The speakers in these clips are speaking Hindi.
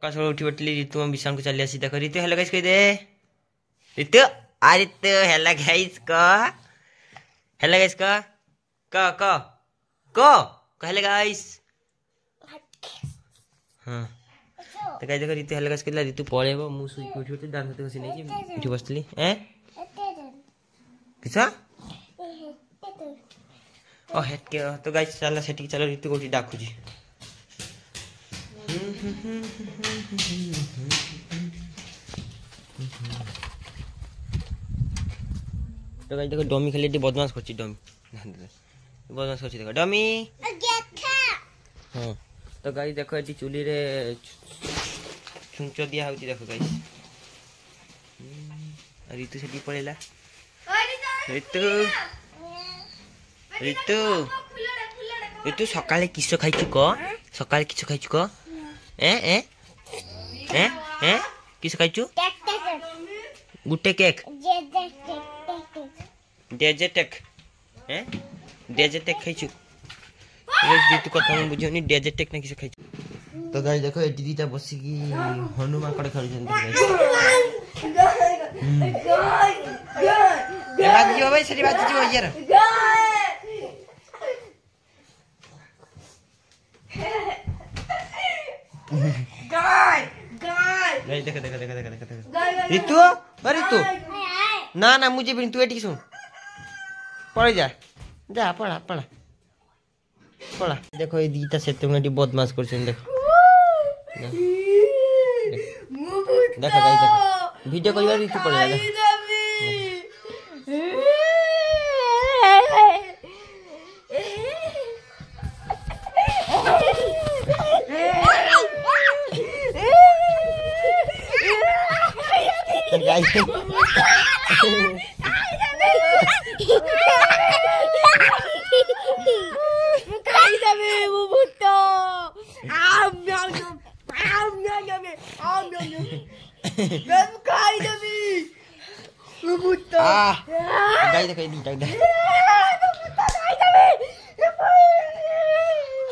सकाल उठी पड़ती ऋतु विशाल को चली आसी देख ऋतु हेलो गाइस कह दे ऋतु आ Ritu hello guys hello guys hello guys हाँ तो गाइस देखो ऋतु हेलो गाइस कहला ऋतु पळेबो मु सुई उठी उठी दान सते बसी नै उठी बसली किसा ओ हेट के तो गाइस चला सेठी चलो ऋतु को डाकू जी तो गाइस देखो डमी खाली बदमाश करछि डमी बदमाश करछि देखो डमी हां तो गाइस देखो एटी चुली रे छुंच दिया होती देखो गाइस ऋतु सेठी पळेला ऋतु ऋतु ऋतु सकाळे किस खाइछु क सकाळे किस खाइछु क किस खाइछु गुटे केक डेजेटेक डेजेटेक खाइछु ऋतु कथा हम बुझियोनी डेजेटेक ना किस खाइछु तो गाइस देखो एटी दीटा बसी की हनुमान कड़े खेलछन बाजी जो भाई सरी बाजी जो यार देख ऋतु अरे तू ना ना मुझे भी तू एटी सुन पढ़ जा जा पढ़ा पढ़ा पढ़ा देखो ये दीटा सेते में बदमाश करछन देखो देखो गाइस देखो वीडियो करिया ऋतु पढ़ेला गाइस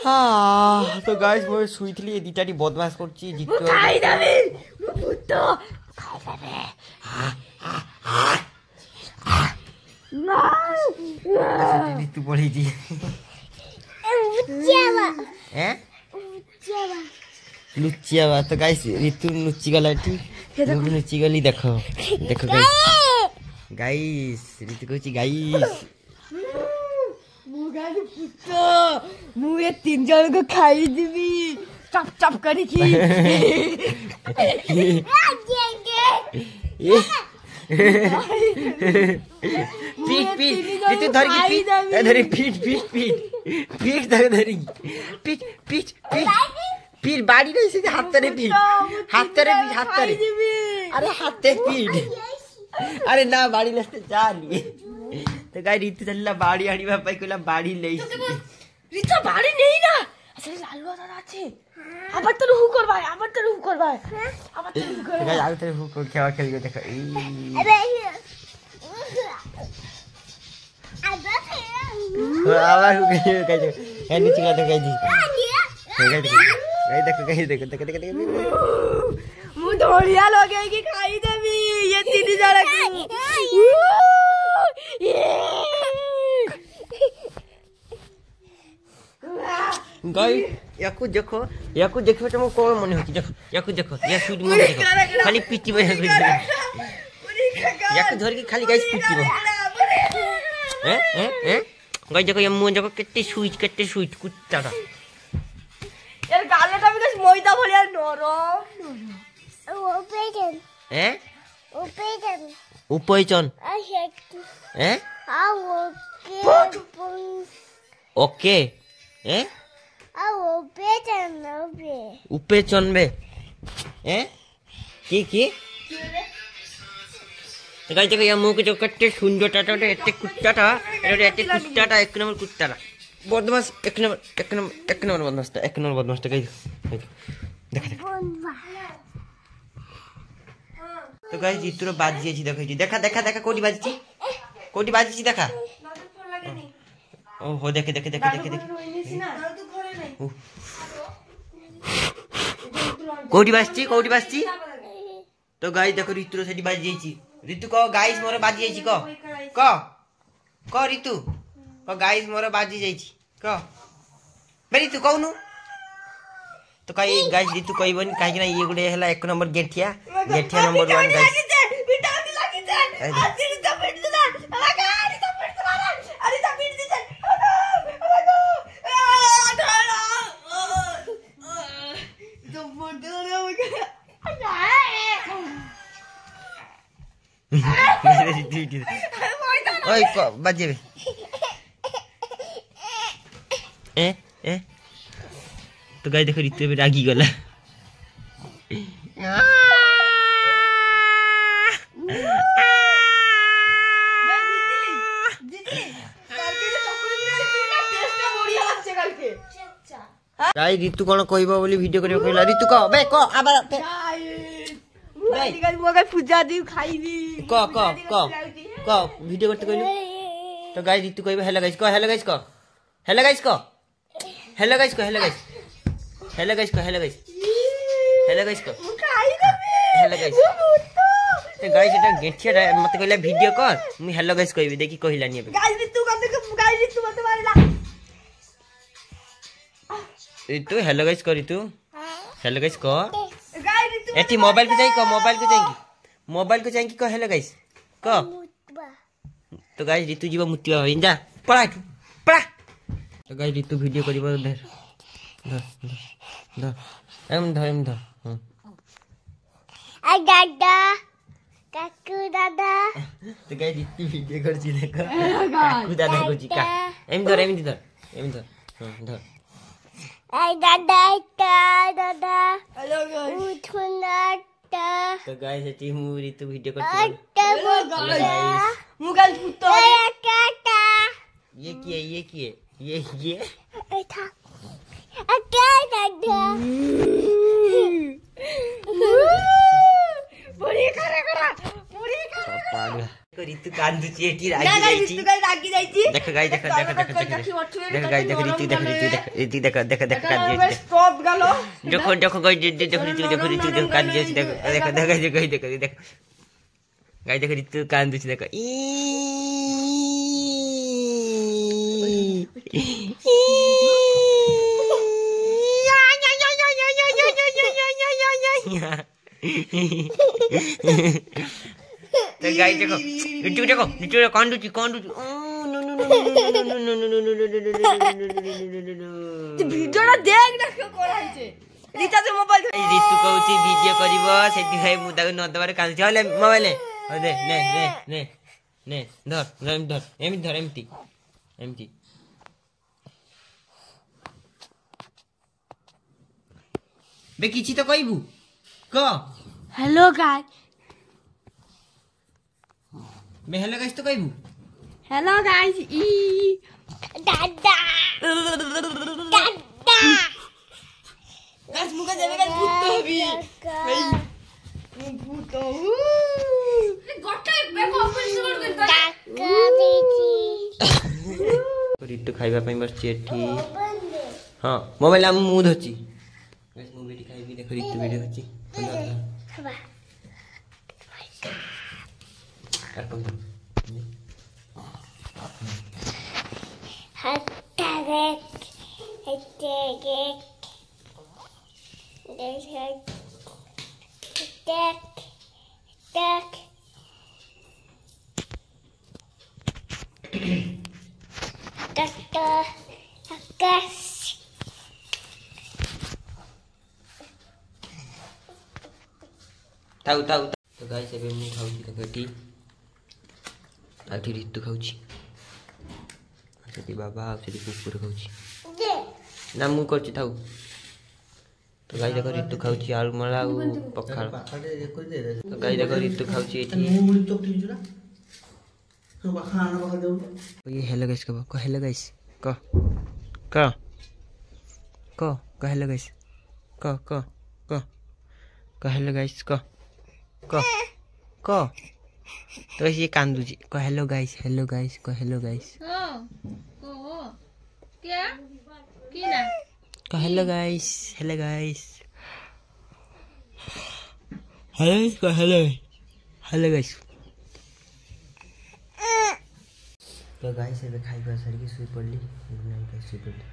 हाँ तो गाइस मैं सुई थी दीटा बदमाश करछि जितो ऋतु पढ़ी जी लुचिया तो गाइस ऋतु नुची गला नुची गली देखो देखो गाइस गाइस ऋतु कहछि गाइस मु ये 3 जन को खाई दिबी चप चप करी की पीट पीट ऋतु धर की पीट धरी पीट पीट पीट पीट धरी पीट पीट पीट पीट बाड़ी नहीं से हाथ रे पीट हाथ रे पीट हाथ रे अरे हाथ ते पीट अरे ना बाड़ी लस्ते चाली तो गाय ऋतु चलला बाड़ी आनी बापा कोला बाड़ी लेई ऋतु बाड़ी नहीं ना असले लालवा दादा আছে আবার তো রুহু করবা আবার তো রুহু করবা আবার তো রুহু করবা গায় আগে তো রুহু করে খেলা খেলি দেখো আবার রুহু গায় গায় এই নিচে গায় গায় জি গায় দেখো দেখো मु धोलिया लगे की खाई देबी ये 3 जरा गाय याकू देखो तुम कोन मन होची देखो याकू देखो या सुड मन देखो खाली पिटी बय याकू धर के खाली गाइस पिटी बय गाय देखो या मुंह देखो केते स्वीट कुत्ता का यार गालेटा भी गाइस मोइदा भलिया नरम उपैचन ओके उपेचन बे की गाइस देखो या मुंह के जो कट्टे सुंदर टाटा एते कुत्ताटा एते कुत्ताटा एक नंबर कुत्ताटा बदमाश एक नंबर बदमाश गाइस देखो तो गाइस जितुरो बाजी अछि देखै देखा कोडी बाजी देखा ओहो देखे कोठी बासची तो गाइस देखो ऋतु सेठी बाजी जाईची ऋतु को गाइस मोर बाजी जाईची को ऋतु को गाइस मोर बाजी जाईची को बे ऋतु कहनु तो कई गाइस ऋतु कहबनी काहे कि ना ये गुडे हला 1 नंबर गेठिया नंबर 1 गाइस ओए को बजे ए तो गाइस देखो ऋतु भी रागी गला गाइस ऋतु कोन कहबो बोली वीडियो करियो कहला ऋतु को बे को आबा गाइस मोगा पूजा दी खाई दी को वीडियो करते कहलु तो गाइस ऋतु कहबो हेलो गाइस को तो गाइस एटा गेठिया मते कहला वीडियो कर मु हेलो गाइस कहबी देखि कहिलानी अबे गाइस ऋतु मते मारिला ऋतु हेलो गाइस कर ऋतु हेलो गाइस को एटी मोबाइल को चाहिए को हेलो गाइस को तो गाइस ऋतु जीव मुतिया होई जा पड़ा तो गाइस ऋतु वीडियो करिबो धर एम धर आ दादा काकू दादा तो गाइस ऋतु वीडियो कर छी देखो काकू दादा को जी का एम धर धर आ दादा हेलो गाइस उठना तो गाइस एटी मु ऋतु वीडियो कर मु गाइस पुतो ये किए था दादा बड़ी करा ऋतु कांदू चेटी रागी जाईची देखो गाइस देखो ऋतु देखो कांदू जाईची स्टॉप गलो देखो गाइस देखो ऋतु कांदू जाईची देखो गाइस देखो ऋतु कांदू जाईची देखो तो गाइस देखो ऋतु कांदू वीडियोटा देख ना क्यों कराइছে रीता से मोबाइल ऋतु कहूची वीडियो करिवो सेठी भाई मु ताको न दबारे कांदू हले मोबाइल दे ने धर एमटी बे किछि तो कहबू को हेलो गाइस बे हेलो गाइस तो कहबू हेलो गाइस दादा गाइस मुका जावे गाइस भूत होबी भूत गट्टा बेको ऑपरेशन कर काका बेटी ऋतु खाइबा पई बस एठी हां मोबाइल हम मु धछि गाइस मु बेटी खाइबी देखो ऋतु वीडियो धछि खाबा ताऊ तो गाइस एबे मु खाउची देखो एठी आठी ऋतु खाउची सेठी बाबा सेठी कुकुर खाउची ना मु करची थाऊ तो गाइस देखो ऋतु खाउची आलू मला पखाल तो गाइस देखो ऋतु खाउची एठी ये हेलो गाइस को हेलो गाइस को हेलो गाइस को हेलो गाइस को तो ये कांदू जी को हेलो गाइस को हेलो गाइस क्या ना को हेलो गाइस हेलो गाइस तो गाइस ଏବେ ଖାଇବା ସାରିକି ଶୋଇ ପଡିଲି। ଗୁଡ୍ ନାଇଟ୍ ଗାଇସ୍, ଶୋଇ ପଡିଲି।